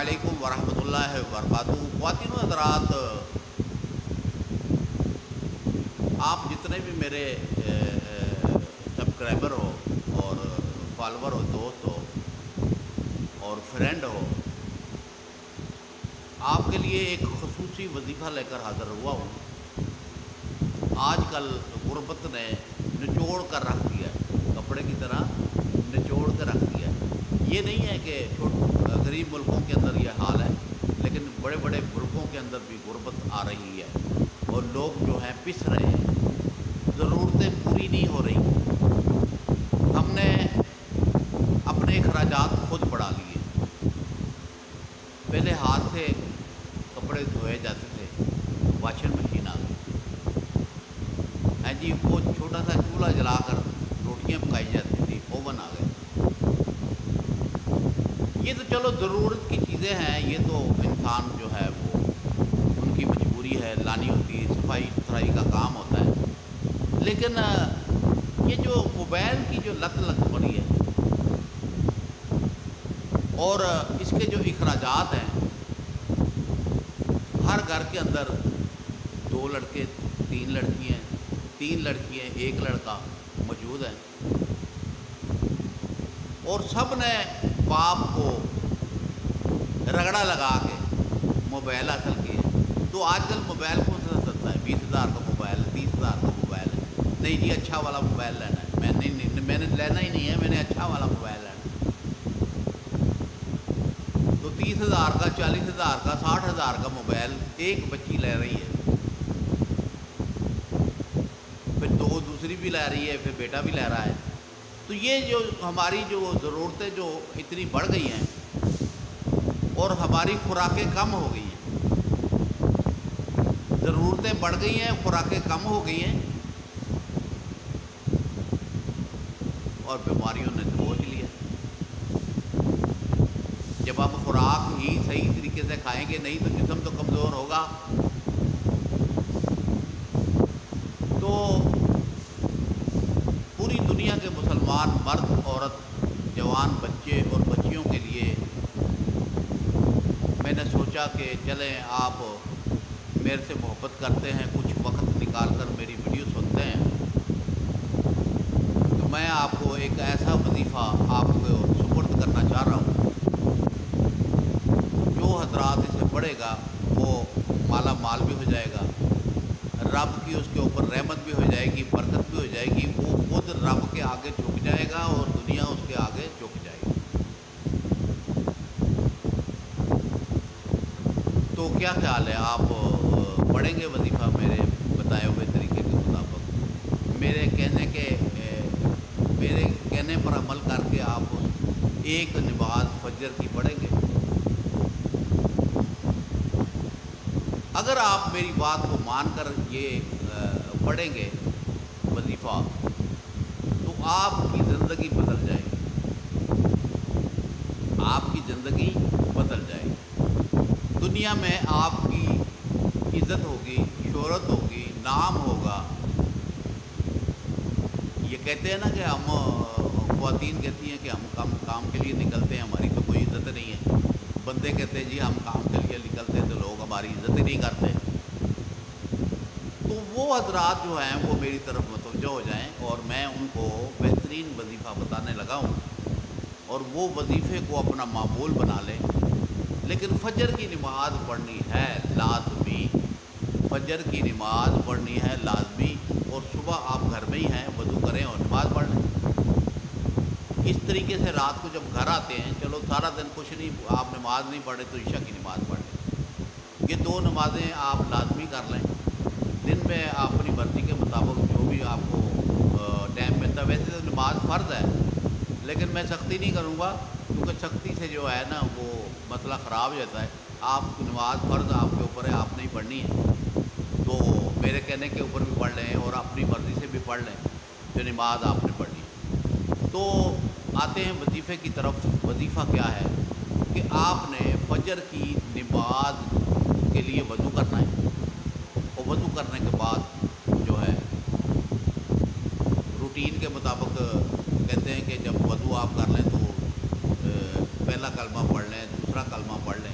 علیکم ورحمۃ اللہ وبرکاتہ۔ خواتین و حضرات، آپ جتنے بھی میرے سبسکرائبر ہو اور فالوور ہو، دوست ہو اور فرینڈ ہو، آپ کے لیے ایک خصوصی وظیفہ لے کر حاضر ہوا ہوں۔ آج کل غربت نے نچوڑ کر رکھ دیا ہے، کپڑے کی طرح نچوڑ کر رکھ دیا ہے۔ یہ نہیں ہے کہ غریب ملکوں کے اندر یہ حال ہے، لیکن بڑے بڑے ملکوں کے اندر بھی غربت آ رہی ہے اور لوگ جو ہیں پس رہے ہیں، ضرورتیں پوری نہیں ہو رہی۔ ہم نے اپنے اخراجات خود بڑھا لیے۔ پہلے ہاتھ سے کپڑے دھوئے جاتے تھے، واشنگ مشین آ گئی ہے جی، وہ چھوٹا سا چولہا جلا کر روٹیاں پکائی جاتی تھی، اوون آ گئے۔ یہ تو چلو ضرورت کی چیزیں ہیں، یہ تو انسان جو ہے وہ ان کی مجبوری ہے، لانی ہوتی ہے، صفائی ستھرائی کا کام ہوتا ہے۔ لیکن یہ جو موبائل کی جو لت لگ پڑی ہے اور اس کے جو اخراجات ہیں، ہر گھر کے اندر 2 لڑکے 3 لڑکیاں 3 لڑکیاں 1 لڑکا موجود ہیں، اور سب نے باپ کو رگڑا لگا کے موبائل حاصل کیے۔ تو آج کل موبائل کون سا سستا ہے؟ 20,000 کا موبائل ہے، 30,000 کا موبائل ہے۔ نہیں جی، اچھا والا موبائل لینا ہے۔ میں نے لینا ہی نہیں ہے، میں نے اچھا والا موبائل لینا ہے۔ تو 30,000 کا، 40,000 کا، 60,000 کا موبائل ایک بچی لے رہی ہے، پھر دوسری بھی لے رہی ہے، پھر بیٹا بھی لے رہا ہے۔ تو یہ جو ہماری جو ضرورتیں جو اتنی بڑھ گئی ہیں اور ہماری خوراکیں کم ہو گئی ہیں، ضرورتیں بڑھ گئی ہیں، خوراکیں کم ہو گئی ہیں، اور بیماریوں نے دبوچ لیا۔ جب ہم خوراک ہی صحیح طریقے سے کھائیں گے نہیں تو جسم تو کمزور ہوگا۔ تو پوری دنیا کے مسلمان مرد، عورت، جوان، بچے اور بچیوں کے لیے میں نے سوچا کہ چلیں، آپ میرے سے محبت کرتے ہیں، کچھ وقت نکال کر میری ویڈیو سنتے ہیں، تو میں آپ کو ایک ایسا وظیفہ آپ کو سپرد کرنا چاہ رہا ہوں۔ جو حضرات اسے پڑھے گا وہ مالا مال بھی ہو جائے گا، رب کی اس کے اوپر رحمت بھی ہو جائے گی، برکت بھی ہو جائے گی، وہ خود رب کے آگے جھک جائے گا اور دنیا اس کے آگے جھک جائے گی۔ تو کیا خیال ہے، آپ پڑھیں گے وظیفہ میرے بتائے ہوئے طریقے کے مطابق؟ میرے کہنے پر عمل کر کے آپ ایک نماز فجر کی پڑھیں گے؟ اگر آپ میری بات کو مان کر یہ پڑھیں گے وظیفہ، تو آپ کی زندگی بدل جائے گی، آپ کی زندگی بدل جائے گی۔ دنیا میں آپ کی عزت ہوگی، شہرت ہوگی، نام ہوگا۔ یہ کہتے ہیں نا کہ ہم خواتین کہتی ہیں کہ ہم کام کے لیے نکلتے ہیں، ہماری تو کوئی عزت نہیں ہے۔ بندے کہتے ہیں جی ہم کام کے لیے نکلتے ہیں تو لوگ ہماری عزت ہی نہیں کرتے۔ تو وہ حضرات جو ہیں وہ میری طرف متوجہ ہو جائیں، اور میں ان کو بہترین وظیفہ بتانے لگا ہوں، اور وہ وظیفے کو اپنا معمول بنا لیں۔ لیکن فجر کی نماز پڑھنی ہے لازمی، فجر کی نماز پڑھنی ہے لازمی، اور صبح آپ گھر میں ہی ہیں، وضو کریں اور نماز پڑھ لیں۔ اس طریقے سے رات کو جب گھر آتے ہیں، چلو سارا دن کچھ نہیں، آپ نماز نہیں پڑھے تو عشاء کی نماز پڑھ لیں۔ یہ 2 نمازیں آپ لازمی کر لیں۔ دن میں آپ اپنی مرضی کے مطابق جو بھی آپ کو ٹائم ملتا ہے، ویسے تو نماز فرض ہے، لیکن میں سختی نہیں کروں گا، کیونکہ سختی سے جو ہے نا وہ مسئلہ خراب ہو جاتا ہے۔ آپ کی نماز فرض آپ کے اوپر ہے، آپ نے ہی پڑھنی ہے، تو میرے کہنے کے اوپر بھی پڑھ لیں اور اپنی مرضی سے بھی پڑھ لیں جو نماز آپ نے پڑھنی ہے۔ تو آتے ہیں وظیفے کی طرف۔ وظیفہ کیا ہے کہ آپ نے فجر کی نماز کے لیے وضو کرنا ہے، اور وضو کرنے کے بعد جو ہے روٹین کے مطابق کہتے ہیں کہ جب وضو آپ کر لیں تو پہلا کلمہ پڑھ لیں، دوسرا کلمہ پڑھ لیں،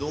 2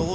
2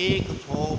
100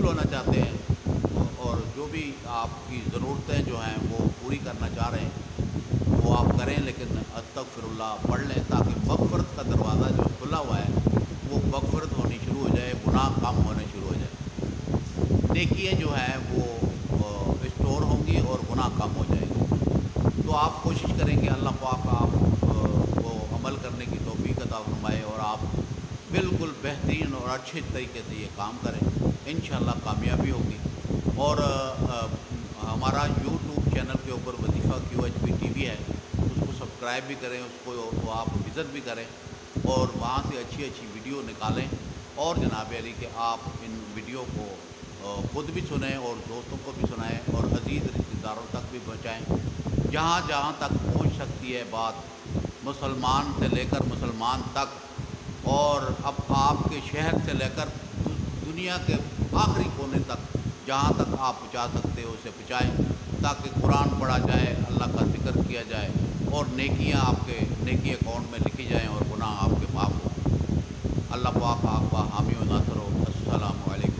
مشغول ہونا چاہتے ہیں اور جو بھی آپ کی ضرورتیں جو ہیں وہ پوری کرنا چاہ رہے ہیں وہ آپ کریں، لیکن استغفر اللہ پڑھ لیں تاکہ مغفرت کا دروازہ جو کھلا ہوا ہے وہ مغفرت ہونی شروع ہو جائے، گناہ کم ہونے شروع ہو جائے، نیکیاں جو ہیں وہ اسٹور ہوں گی اور گناہ کم ہو جائیں گے۔ تو آپ کوشش کریں کہ اللہ پاک آپ کو عمل کرنے کی توفیق عطا فرمائے اور آپ بالکل بہترین اور اچھے طریقے سے یہ کام کریں، انشاءاللہ کامیابی ہوگی۔ اور ہمارا یوٹیوب چینل کے اوپر وظیفہ QHP TV ہے، اس کو سبسکرائب بھی کریں، اس کو آپ وزٹ بھی کریں اور وہاں سے اچھی اچھی ویڈیو نکالیں، اور جناب علی کہ آپ ان ویڈیو کو خود بھی سنیں اور دوستوں کو بھی سنائیں اور عزیز رشتہ داروں تک بھی پہنچائیں، جہاں جہاں تک پہنچ سکتی ہے بات، مسلمان سے لے کر مسلمان تک، اور اب آپ کے شہر سے لے کر دنیا کے آخری کونے تک، جہاں تک آپ پہنچا سکتے ہو اسے پہنچائیں، تاکہ قرآن پڑھا جائے، اللہ کا ذکر کیا جائے اور نیکیاں آپ کے نیکی اکاؤنٹ میں لکھی جائیں اور گناہ آپ کے معاف ہو۔ اللہ پاک آپ کا حامی و ناصر ہو۔ السلام علیکم۔